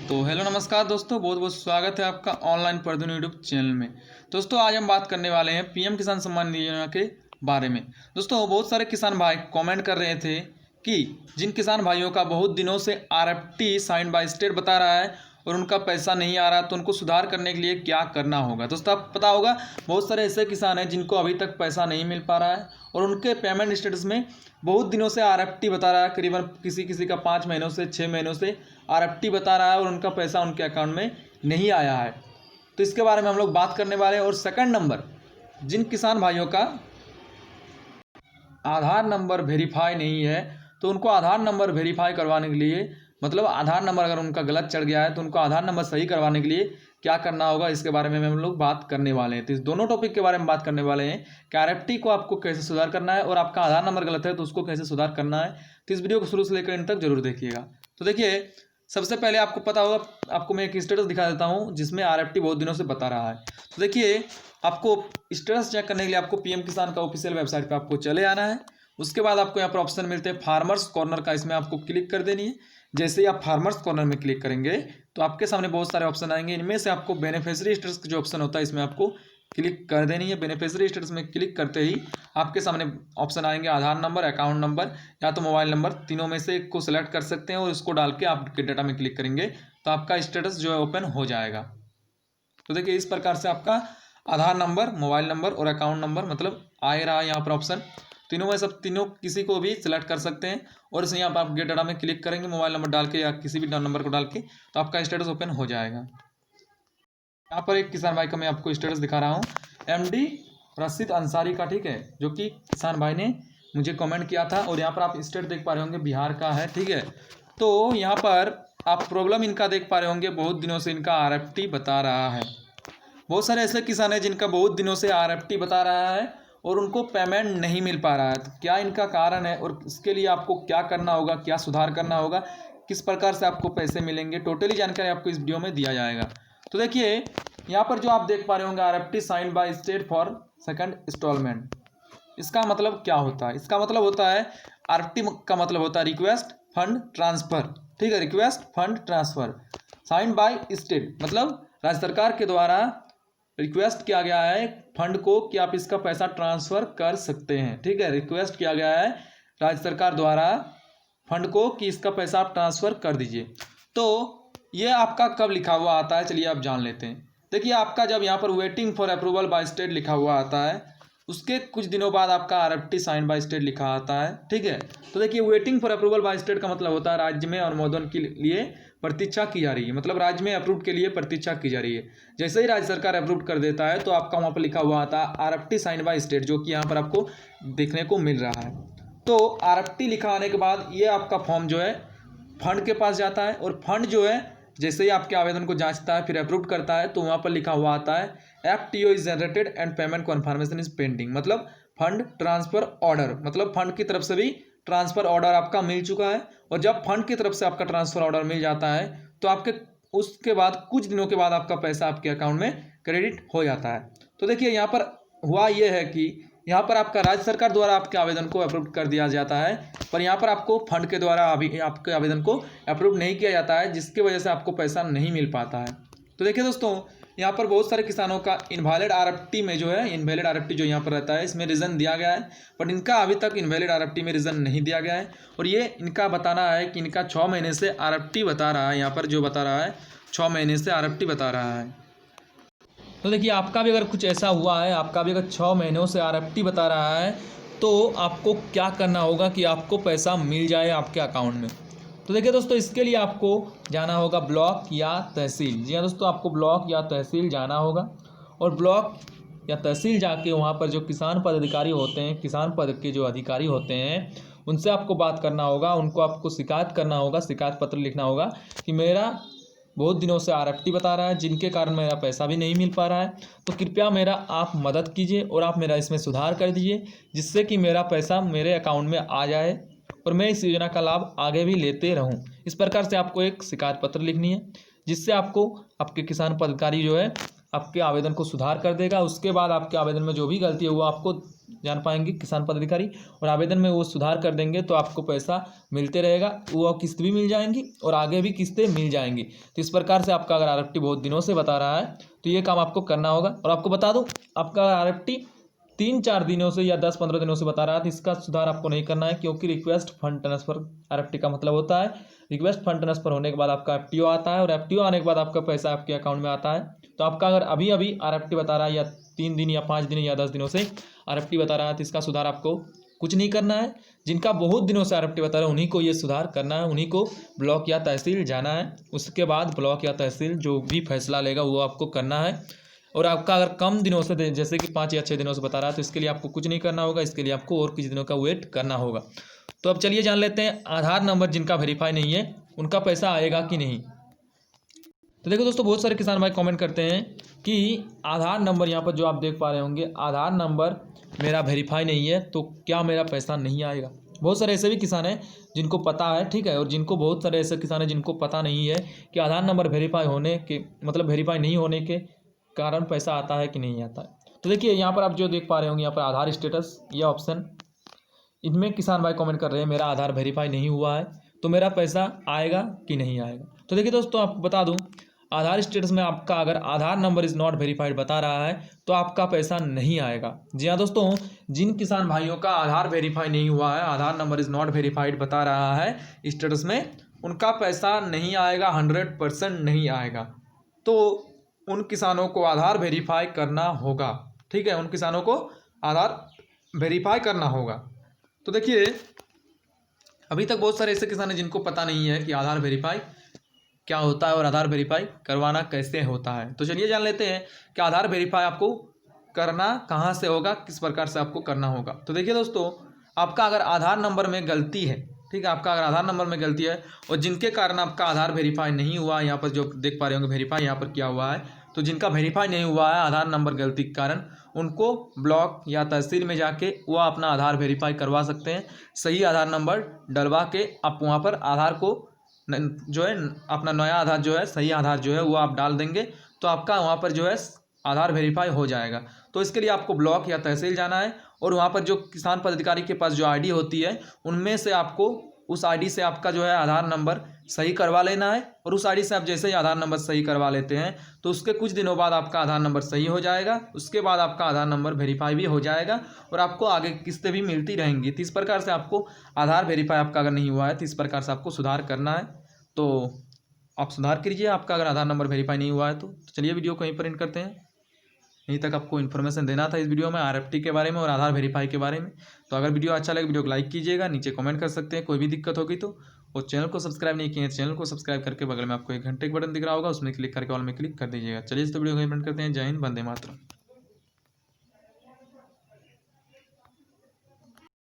तो हेलो नमस्कार दोस्तों, बहुत बहुत स्वागत है आपका ऑनलाइन पढ़दून यूट्यूब चैनल में। दोस्तों आज हम बात करने वाले हैं पीएम किसान सम्मान निधि योजना के बारे में। दोस्तों बहुत सारे किसान भाई कमेंट कर रहे थे कि जिन किसान भाइयों का बहुत दिनों से आरएफटी साइन बाय स्टेट बता रहा है और उनका पैसा नहीं आ रहा, तो उनको सुधार करने के लिए क्या करना होगा। दोस्तों आपको पता होगा बहुत सारे ऐसे किसान हैं जिनको अभी तक पैसा नहीं मिल पा रहा है और उनके पेमेंट स्टेटस में बहुत दिनों से आरएफटी बता रहा है, करीबन किसी किसी का 5 महीनों से 6 महीनों से आरएफटी बता रहा है और उनका पैसा उनके अकाउंट में नहीं आया है। तो इसके बारे में हम लोग बात करने वाले हैं। और सेकंड नंबर, जिन किसान भाइयों का आधार नंबर वेरीफाई नहीं है तो उनको आधार नंबर वेरीफाई करवाने के लिए, मतलब आधार नंबर अगर उनका गलत चढ़ गया है तो उनको आधार नंबर सही करवाने के लिए क्या करना होगा, इसके बारे में हम लोग बात करने वाले हैं। तो इस दोनों टॉपिक के बारे में बात करने वाले हैं कि आरएफटी को आपको कैसे सुधार करना है और आपका आधार नंबर गलत है तो उसको कैसे सुधार करना है। तो इस वीडियो को शुरू से लेकर इन तक जरूर देखिएगा। तो देखिए, सबसे पहले आपको पता होगा, आपको मैं एक स्टेटस दिखा देता हूँ जिसमें आरएफटी बहुत दिनों से बता रहा है। तो देखिए, आपको स्टेटस चेक करने के लिए आपको पीएम किसान का ऑफिशियल वेबसाइट पे आपको चले आना है। उसके बाद आपको यहाँ पर ऑप्शन मिलते हैं फार्मर्स कॉर्नर का, इसमें आपको क्लिक कर देनी है। जैसे ही आप फार्मर्स कॉर्नर में क्लिक करेंगे तो आपके सामने बहुत सारे ऑप्शन आएंगे। इनमें से आपको बेनिफिशियरी स्टेटस जो ऑप्शन होता है इसमें आपको क्लिक कर देनी है। बेनिफिशियरी स्टेटस में क्लिक करते ही आपके सामने ऑप्शन आएंगे आधार नंबर, अकाउंट नंबर या तो मोबाइल नंबर, तीनों में से एक को सिलेक्ट कर सकते हैं और इसको डाल के आपके डाटा में क्लिक करेंगे तो आपका स्टेटस जो है ओपन हो जाएगा। तो देखिए, इस प्रकार से आपका आधार नंबर, मोबाइल नंबर और अकाउंट नंबर मतलब आ रहा है यहाँ पर ऑप्शन। तीनों में सब तीनों किसी को भी सिलेक्ट कर सकते हैं और इसे यहाँ पर आप गेट डाटा में क्लिक करेंगे मोबाइल नंबर डाल के या किसी भी नंबर को डाल के, तो आपका स्टेटस ओपन हो जाएगा। यहाँ पर एक किसान भाई का मैं आपको स्टेटस दिखा रहा हूँ, एमडी रशीद अंसारी का, ठीक है, जो कि किसान भाई ने मुझे कमेंट किया था। और यहाँ पर आप स्टेट देख पा रहे होंगे बिहार का है, ठीक है। तो यहाँ पर आप प्रॉब्लम इनका देख पा रहे होंगे, बहुत दिनों से इनका आरएफटी बता रहा है। बहुत सारे ऐसे किसान हैं जिनका बहुत दिनों से आरएफटी बता रहा है और उनको पेमेंट नहीं मिल पा रहा है। तो क्या इनका कारण है और इसके लिए आपको क्या करना होगा, क्या सुधार करना होगा, किस प्रकार से आपको पैसे मिलेंगे, टोटली जानकारी आपको इस वीडियो में दिया जाएगा। तो देखिए, यहाँ पर जो आप देख पा रहे होंगे RFT sign by state for second installment, इसका मतलब क्या होता है? इसका मतलब होता है, आरएफटी का मतलब होता है रिक्वेस्ट फंड ट्रांसफर, ठीक है, request fund transfer. Sign by state मतलब राज्य सरकार के द्वारा रिक्वेस्ट किया गया है फंड को कि आप इसका पैसा ट्रांसफ़र कर सकते हैं, ठीक है। रिक्वेस्ट किया गया है राज्य सरकार द्वारा फंड को कि इसका पैसा आप ट्रांसफ़र कर दीजिए। तो ये आपका कब लिखा हुआ आता है, चलिए आप जान लेते हैं। देखिए, आपका जब यहाँ पर waiting for approval by state लिखा हुआ आता है, उसके कुछ दिनों बाद आपका आरएफटी साइन बाय स्टेट लिखा आता है, ठीक है। तो देखिए, waiting for approval by state का मतलब होता है राज्य में अनुमोदन के लिए प्रतीक्षा की जा रही है, मतलब राज्य में अप्रूव के लिए प्रतीक्षा की जा रही है। जैसे ही राज्य सरकार अप्रूव कर देता है तो आपका वहाँ पर लिखा हुआ आता है आरएफटी साइन बाय स्टेट, जो कि यहाँ पर आपको देखने को मिल रहा है। तो आरएफटी लिखा आने के बाद ये आपका फॉर्म जो है फंड के पास जाता है और फंड जो है जैसे ही आपके आवेदन को जांचता है फिर अप्रूव करता है तो वहाँ पर लिखा हुआ आता है FTO is generated and payment confirmation is pending, मतलब फंड ट्रांसफर ऑर्डर, मतलब फंड की तरफ से भी ट्रांसफ़र ऑर्डर आपका मिल चुका है। और जब फंड की तरफ से आपका ट्रांसफ़र ऑर्डर मिल जाता है तो आपके उसके बाद कुछ दिनों के बाद आपका पैसा आपके अकाउंट में क्रेडिट हो जाता है। तो देखिए, यहाँ पर हुआ ये है कि यहाँ पर आपका राज्य सरकार द्वारा आपके आवेदन को अप्रूव कर दिया जाता है, पर यहाँ पर आपको फंड के द्वारा अभी आपके आवेदन को अप्रूव नहीं किया जाता है, जिसकी वजह से आपको पैसा नहीं मिल पाता है। तो देखिए दोस्तों, यहाँ पर बहुत सारे किसानों का इनवैलिड आरएफटी में जो है, इनवैलिड आरएफटी जो यहाँ पर रहता है इसमें रीज़न दिया गया है, बट इनका अभी तक इनवैलिड आरएफटी में रीज़न नहीं दिया गया है। और ये इनका बताना है कि इनका 6 महीने से आरएफटी बता रहा है, यहाँ पर जो बता रहा है 6 महीने से आरएफटी बता रहा है। तो देखिए, आपका भी अगर कुछ ऐसा हुआ है, आपका भी अगर 6 महीनों से आरएफटी बता रहा है तो आपको क्या करना होगा कि आपको पैसा मिल जाए आपके अकाउंट में। तो देखिए दोस्तों, इसके लिए आपको जाना होगा ब्लॉक या तहसील। जी हाँ दोस्तों, आपको ब्लॉक या तहसील जाना होगा और ब्लॉक या तहसील जाके वहाँ पर जो किसान पदाधिकारी होते हैं, किसान पद के जो अधिकारी होते हैं, उनसे आपको बात करना होगा, उनको आपको शिकायत करना होगा, शिकायत पत्र लिखना होगा कि मेरा बहुत दिनों से आरएफटी बता रहा है जिनके कारण मेरा पैसा भी नहीं मिल पा रहा है, तो कृपया मेरा आप मदद कीजिए और आप मेरा इसमें सुधार कर दीजिए जिससे कि मेरा पैसा मेरे अकाउंट में आ जाए और मैं इस योजना का लाभ आगे भी लेते रहूं। इस प्रकार से आपको एक शिकायत पत्र लिखनी है जिससे आपको आपके किसान पदाधिकारी जो है आपके आवेदन को सुधार कर देगा। उसके बाद आपके आवेदन में जो भी गलती है वो आपको जान पाएंगे किसान पदाधिकारी, और आवेदन में वो सुधार कर देंगे तो आपको पैसा मिलते रहेगा, वो किस्त भी मिल जाएंगी और आगे भी किस्तें मिल जाएंगी। तो इस प्रकार से आपका अगर RFT बहुत दिनों से बता रहा है तो ये काम आपको करना होगा। और आपको बता दूं, आपका RFT 3-4 दिनों से या 10-15 दिनों से बता रहा है तो इसका सुधार आपको नहीं करना है, क्योंकि रिक्वेस्ट फंड ट्रांसफर RFT का मतलब होता है। रिक्वेस्ट फंड ट्रांसफर होने के बाद आपका FTO आता है, और FTO आने के बाद आपका पैसा आपके अकाउंट में आता है। तो आपका अगर अभी अभी RFT बता रहा है या 3 दिन या 5 दिन या 10 दिनों से RFT बता रहा है तो इसका सुधार आपको कुछ नहीं करना है। जिनका बहुत दिनों से RFT बता रहा है उन्हीं को ये सुधार करना है, उन्हीं को ब्लॉक या तहसील जाना है। उसके बाद ब्लॉक या तहसील जो भी फैसला लेगा वो आपको करना है। और आपका अगर कम दिनों से जैसे कि 5 या 6 दिनों से बता रहा है तो इसके लिए आपको कुछ नहीं करना होगा, इसके लिए आपको और कुछ दिनों का वेट करना होगा। तो अब चलिए जान लेते हैं आधार नंबर जिनका वेरीफाई नहीं है उनका पैसा आएगा कि नहीं। तो देखो दोस्तों, बहुत सारे किसान भाई कमेंट करते हैं कि आधार नंबर, यहाँ पर जो आप देख पा रहे होंगे आधार नंबर मेरा वेरीफाई नहीं है तो क्या मेरा पैसा नहीं आएगा। बहुत सारे ऐसे भी किसान हैं जिनको पता है, ठीक है, और जिनको बहुत सारे ऐसे किसान हैं जिनको पता नहीं है कि आधार नंबर वेरीफाई होने के मतलब वेरीफाई नहीं होने के कारण पैसा आता है कि नहीं आता है। तो देखिए यहाँ पर आप जो देख पा रहे होंगे, यहाँ पर आधार स्टेटस ये ऑप्शन, इनमें किसान भाई कमेंट कर रहे हैं मेरा आधार वेरीफाई नहीं हुआ है तो मेरा पैसा आएगा कि नहीं आएगा। तो देखिए दोस्तों, आपको बता दूं आधार स्टेटस में आपका अगर आधार नंबर इज़ नॉट वेरीफाइड बता रहा है तो आपका पैसा नहीं आएगा। जी हाँ दोस्तों, जिन किसान भाइयों का आधार वेरीफाई नहीं हुआ है, आधार नंबर इज़ नॉट वेरीफाइड बता रहा है स्टेटस में, उनका पैसा नहीं आएगा, 100% नहीं आएगा। तो उन किसानों को आधार वेरीफाई करना होगा, ठीक है, उन किसानों को आधार वेरीफाई करना होगा। तो देखिए अभी तक बहुत सारे ऐसे किसान हैं जिनको पता नहीं है कि आधार वेरीफाई क्या होता है और आधार वेरीफाई करवाना कैसे होता है। तो चलिए जान लेते हैं कि आधार वेरीफाई आपको करना कहाँ से होगा, किस प्रकार से आपको करना होगा। तो देखिए दोस्तों, आपका अगर आधार नंबर में गलती है, ठीक है, आपका अगर आधार नंबर में गलती है और जिनके कारण आपका आधार वेरीफाई नहीं हुआ, यहाँ पर जो देख पा रहे होंगे वेरीफाई यहाँ पर किया हुआ है, तो जिनका वेरीफाई नहीं हुआ है आधार नंबर गलती के कारण, उनको ब्लॉक या तहसील में जाके वो अपना आधार वेरीफाई करवा सकते हैं। सही आधार नंबर डलवा के आप वहाँ पर आधार को जो है अपना नया आधार जो है, सही आधार जो है वो आप डाल देंगे तो आपका वहाँ पर जो है आधार वेरीफाई हो जाएगा। तो इसके लिए आपको ब्लॉक या तहसील जाना है और वहाँ पर जो किसान पदाधिकारी के पास जो ID होती है उनमें से आपको उस ID से आपका जो है आधार नंबर सही करवा लेना है। और उस ID से आप जैसे ही आधार नंबर सही करवा लेते हैं तो उसके कुछ दिनों बाद आपका आधार नंबर सही हो जाएगा, उसके बाद आपका आधार नंबर वेरीफाई भी हो जाएगा और आपको आगे किस्तें भी मिलती रहेंगी। तो इस प्रकार से आपको आधार वेरीफाई आपका अगर नहीं हुआ है तो इस प्रकार से आपको सुधार करना है। तो आप सुधार कीजिए आपका अगर आधार नंबर वेरीफाई नहीं हुआ है तो। चलिए वीडियो को यहीं पर एंड करते हैं। यहीं तक आपको इन्फॉर्मेशन देना था इस वीडियो में RFT के बारे में और आधार वेरीफाई के बारे में। तो अगर वीडियो अच्छा लगे वीडियो को लाइक कीजिएगा, नीचे कमेंट कर सकते हैं कोई भी दिक्कत होगी तो। और चैनल को सब्सक्राइब नहीं किए हैं चैनल को सब्सक्राइब करके बगल में आपको एक घंटे का बटन दिख रहा होगा, उसमें क्लिक करके ऑल में क्लिक कर दीजिएगा। चलिए इस वीडियो को एंड करते हैं। जय हिंद, वंदे मातरम।